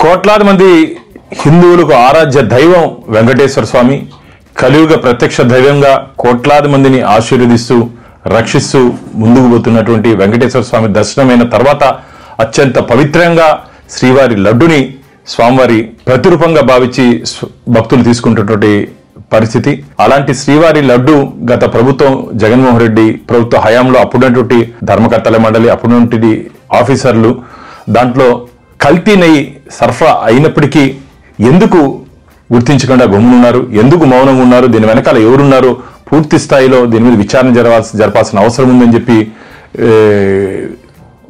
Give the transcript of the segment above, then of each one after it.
కోట్లాది మంది హిందువులకు ఆరాధ్య దైవం వెంకటేశ్వర స్వామి, కలియుగ ప్రత్యక్ష దైవంగా కోట్లాది మందిని ఆశీర్వదిస్తూ రక్షిస్తూ ముందుకు పోతున్నటువంటి వెంకటేశ్వర స్వామి దర్శనమైన తర్వాత అత్యంత పవిత్రంగా శ్రీవారి లడ్డుని స్వామివారి ప్రతిరూపంగా భావించి భక్తులు తీసుకుంటున్నటువంటి పరిస్థితి. అలాంటి శ్రీవారి లడ్డు గత ప్రభుత్వం జగన్మోహన్ రెడ్డి ప్రభుత్వ హయాంలో అప్పుడున్నటువంటి ధర్మకర్తల మండలి, అప్పుడున్నటువంటి ఆఫీసర్లు దాంట్లో కల్తీ నెయ్యి సరఫరా అయినప్పటికీ ఎందుకు గుర్తించకుండా గమ్మునున్నారు, ఎందుకు మౌనంగా ఉన్నారు, దీని వెనకాల ఎవరున్నారు, పూర్తి స్థాయిలో దీని మీద విచారణ జరపాల్సిన అవసరం ఉందని చెప్పి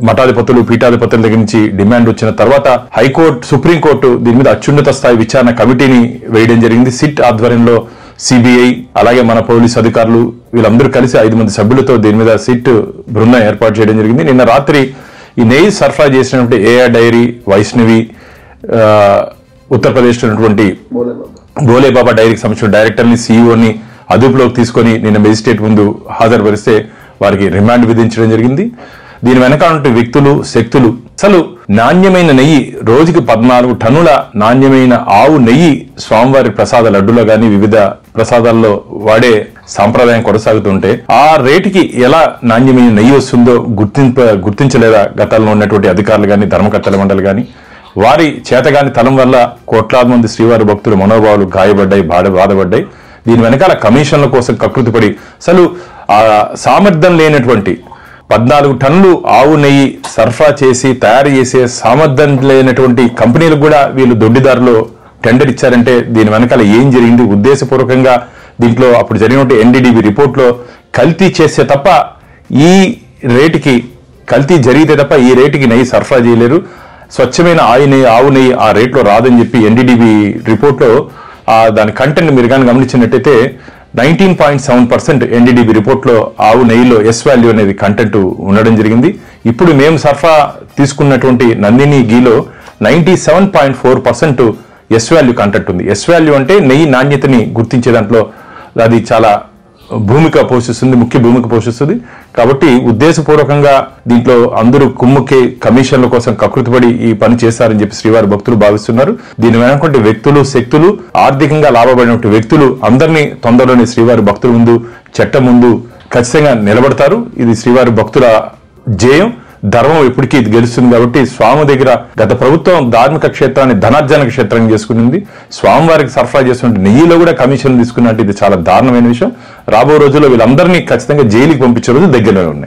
మఠాధిపతులు, పీఠాధిపతుల దగ్గర నుంచి డిమాండ్ వచ్చిన తర్వాత హైకోర్టు, సుప్రీంకోర్టు దీని మీద అత్యున్నత స్థాయి విచారణ కమిటీని వేయడం జరిగింది. సిట్ ఆధ్వర్యంలో సిబిఐ అలాగే మన పోలీసు అధికారులు వీళ్ళందరూ కలిసి 5 మంది సభ్యులతో దీని మీద సిట్ బృందం ఏర్పాటు చేయడం జరిగింది. నిన్న రాత్రి ఈ నెయ్యి సరఫరా చేసినటువంటి ఏఆర్ డైరీ, వైష్ణవి, ఉత్తరప్రదేశ్ ఉన్నటువంటి భోలేబాబా డైరీకి సంబంధించిన డైరెక్టర్ని, సీఈఓని అదుపులోకి తీసుకొని నిన్న మెజిస్ట్రేట్ ముందు హాజరుపరిస్తే వారికి రిమాండ్ విధించడం జరిగింది. దీని వెనకాల వ్యక్తులు, శక్తులు అసలు నాణ్యమైన నెయ్యి, రోజుకి 14 టన్నుల నాణ్యమైన ఆవు నెయ్యి స్వామివారి ప్రసాద లడ్డులో గాని వివిధ ప్రసాదాల్లో వాడే సాంప్రదాయం కొనసాగుతుంటే ఆ రేటుకి ఎలా నాణ్యమైన నెయ్యి వస్తుందో గుర్తించలేదా గతంలో ఉన్నటువంటి అధికారులు గాని, ధర్మకర్తల మండలి గాని? వారి చేతగాని తలం వల్ల కోట్లాది మంది శ్రీవారి భక్తుల మనోభావాలు గాయపడ్డాయి, బాధపడ్డాయి. దీని వెనకాల కమిషన్ల కోసం కకృతిపడి అసలు ఆ సామర్థ్యం లేనటువంటి 14 టన్నులు ఆవు నెయ్యి సరఫరా చేసి తయారు చేసే సామర్థ్యం లేనటువంటి కంపెనీలకు కూడా వీళ్ళు దొడ్డిదారులో టెండర్ ఇచ్చారంటే దీని వెనకాల ఏం జరిగింది? ఉద్దేశపూర్వకంగా దీంట్లో అప్పుడు జరిగినటువంటి ఎన్డీడీబీ రిపోర్ట్లో కల్తీ చేస్తే తప్ప ఈ రేటుకి, కల్తీ జరిగితే తప్ప ఈ రేటుకి నెయ్యి సరఫరా చేయలేరు, స్వచ్ఛమైన ఆవు నెయ్యి ఆ రేట్లో రాదని చెప్పి ఎన్డీడీబీ రిపోర్ట్లో దాని కంటెంట్ మీరు కానీ గమనించినట్టయితే 19.7% ఎన్డీడీబీ రిపోర్ట్లో ఆవు నెయ్యిలో ఎస్ వాల్యూ అనేది కంటెంట్ ఉండడం జరిగింది. ఇప్పుడు మేము సరఫరా తీసుకున్నటువంటి నందిని గీలో 97.4% ఎస్ వాల్యూ కంటెంట్ ఉంది. ఎస్ వాల్యూ అంటే నెయ్యి నాణ్యతని గుర్తించే దాంట్లో అది చాలా భూమిక పోషిస్తుంది, ముఖ్య భూమిక పోషిస్తుంది. కాబట్టి ఉద్దేశపూర్వకంగా దీంట్లో అందరూ కుమ్ముకి కమిషన్ల కోసం కకృతిపడి ఈ పని చేశారని చెప్పి శ్రీవారి భక్తులు భావిస్తున్నారు. దీని వెనకుంటే వ్యక్తులు, శక్తులు, ఆర్థికంగా లాభపడిన వ్యక్తులు అందరినీ తొందరలోనే శ్రీవారి భక్తుల ముందు, చట్టం ముందు ఖచ్చితంగా నిలబడతారు. ఇది శ్రీవారి భక్తుల జయం. ధర్మం ఎప్పటికీ ఇది గెలుస్తుంది. కాబట్టి స్వామి దగ్గర గత ప్రభుత్వం ధార్మిక క్షేత్రాన్ని ధనార్జన క్షేత్రంగా చేసుకునింది. స్వామివారికి సరఫరా చేస్తున్న నెయ్యిలో కూడా కమిషన్ తీసుకున్నట్టు ఇది చాలా దారుణమైన విషయం. రాబో రోజుల్లో వీళ్ళందరినీ ఖచ్చితంగా జైలుకి పంపించే రోజులు దగ్గరలో ఉన్నాయి.